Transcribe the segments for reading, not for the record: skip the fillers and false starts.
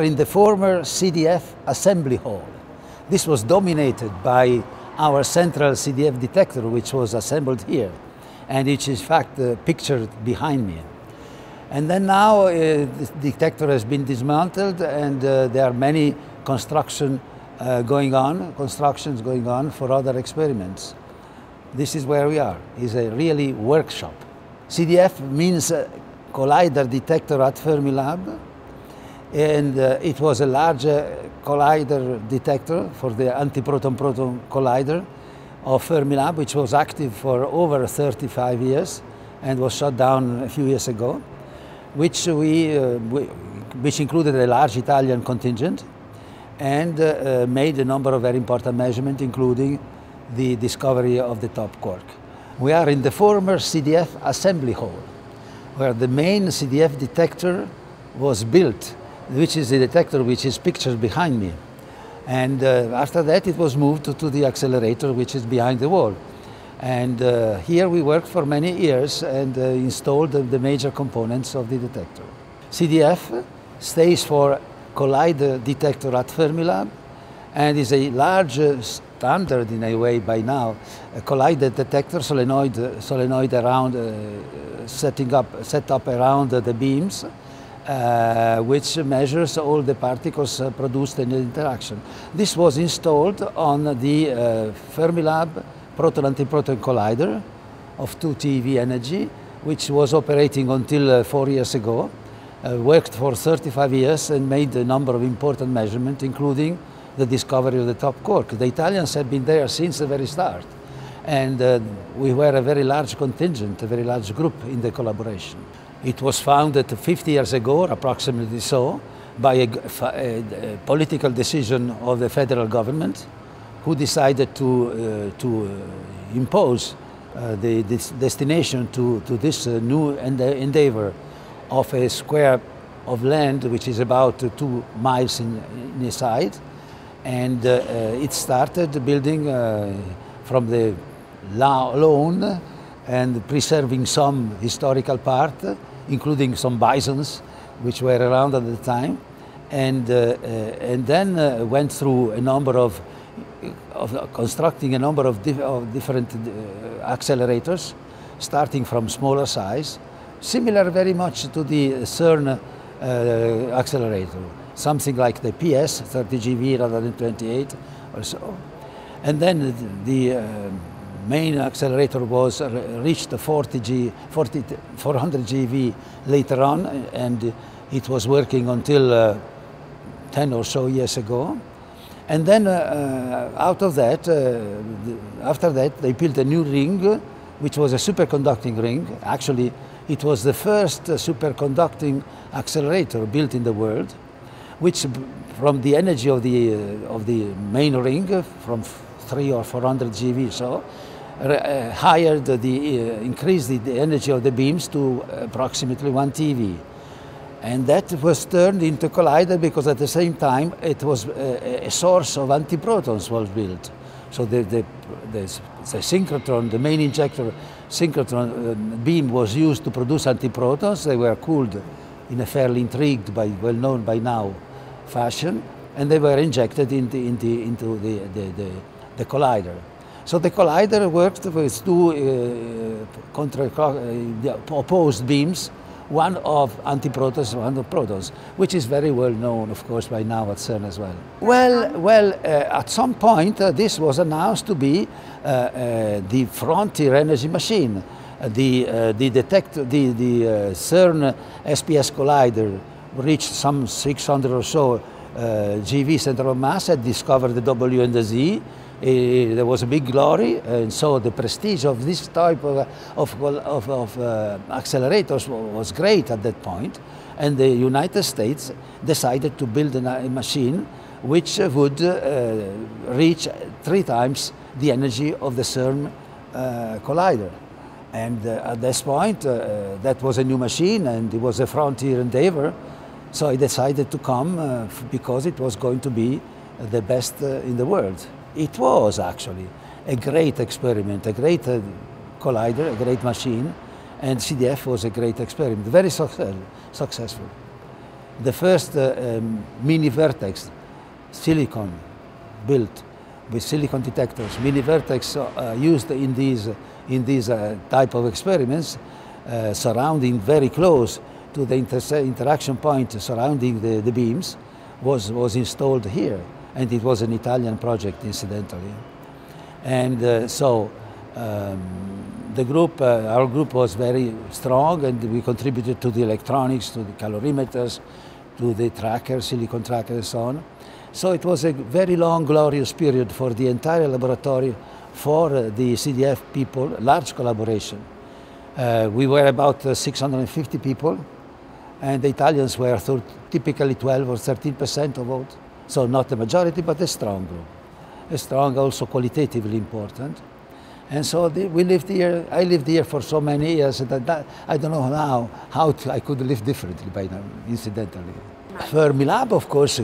In the former CDF assembly hall. This was dominated by our central CDF detector, which was assembled here, and which is in fact pictured behind me. And then now the detector has been dismantled, and there are many constructions going on for other experiments. This is where we are. It's a really workshop. CDF means Collider Detector at Fermilab. And it was a large collider detector for the antiproton-proton collider of Fermilab, which was active for over 35 years and was shut down a few years ago, which included a large Italian contingent and made a number of very important measurements, including the discovery of the top quark. We are in the former CDF assembly hall, where the main CDF detector was built, which is the detector which is pictured behind me. And after that it was moved to the accelerator, which is behind the wall. And here we worked for many years and installed the major components of the detector. CDF stands for Collider Detector at Fermilab, and is a large standard in a way by now, a collider detector solenoid around, set up around the beams, which measures all the particles produced in the interaction. This was installed on the Fermilab proton-antiproton collider of 2 TeV energy, which was operating until 4 years ago, worked for 35 years and made a number of important measurements, including the discovery of the top quark. The Italians had been there since the very start, and we were a very large contingent, a very large group in the collaboration. It was founded 50 years ago, approximately so, by a political decision of the federal government, who decided to impose the destination to this new endeavor of a square of land, which is about 2 miles in side. And it started building from the lawn and preserving some historical part, including some bisons which were around at the time, and then went through a number of constructing a number of different accelerators, starting from smaller size, similar very much to the CERN accelerator, something like the PS 30 GeV rather than 28 or so. And then the main accelerator was reached 400 GeV later on, and it was working until 10 or so years ago. And then after that, they built a new ring, which was a superconducting ring. Actually, it was the first superconducting accelerator built in the world, which from the energy of the main ring, from 300 or 400 GeV, so increased the energy of the beams to approximately 1 TeV. And that was turned into collider because at the same time it was a source of antiprotons was built. So the synchrotron, the main injector synchrotron beam was used to produce antiprotons. They were cooled in a fairly intrigued, well known by now, fashion, and they were injected into the collider. So the collider worked with 2 opposed beams, one of antiprotons, one of protons, which is very well known, of course, by now at CERN as well. Well, at some point, this was announced to be the frontier energy machine. The CERN SPS collider reached some 600 or so GeV center of mass, had discovered the W and the Z. There was a big glory, and so the prestige of this type of accelerators was great at that point. And the United States decided to build a machine which would reach 3 times the energy of the CERN collider. And at this point, that was a new machine, and it was a frontier endeavor. So I decided to come because it was going to be the best in the world. It was actually a great experiment, a great collider, a great machine, and CDF was a great experiment, very successful. the first mini vertex silicon built with silicon detectors, mini vertex used in these type of experiments, surrounding very close to the interaction point surrounding the beams, was installed here, and it was an Italian project, incidentally. And so the group, our group was very strong, and we contributed to the electronics, to the calorimeters, to the trackers, silicon trackers, and so on. So it was a very long, glorious period for the entire laboratory, for the CDF people, large collaboration. We were about 650 people, and the Italians were typically 12 or 13% of vote. So not a majority, but a strong group. A strong, also qualitatively important. And so we lived here, I lived here for so many years that I don't know now how I could live differently by now, incidentally. Fermilab, of course,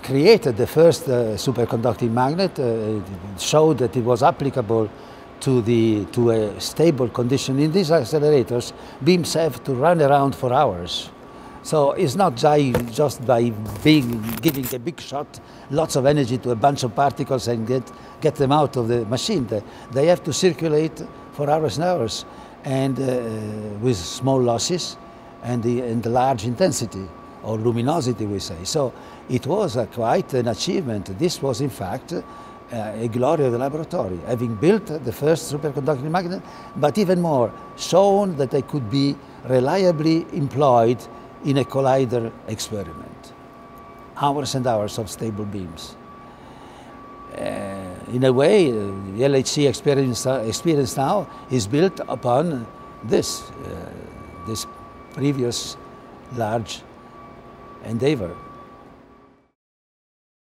created the first superconducting magnet, showed that it was applicable to a stable condition. In these accelerators, beams have to run around for hours. So it's not just by giving a big shot, lots of energy to a bunch of particles and get them out of the machine. They have to circulate for hours and hours, and with small losses and the large intensity, or luminosity, we say. So it was quite an achievement. This was, in fact, a glory of the laboratory, having built the first superconducting magnet, but even more, shown that they could be reliably employed in a collider experiment. Hours and hours of stable beams. In a way, the LHC experience now is built upon this previous large endeavor.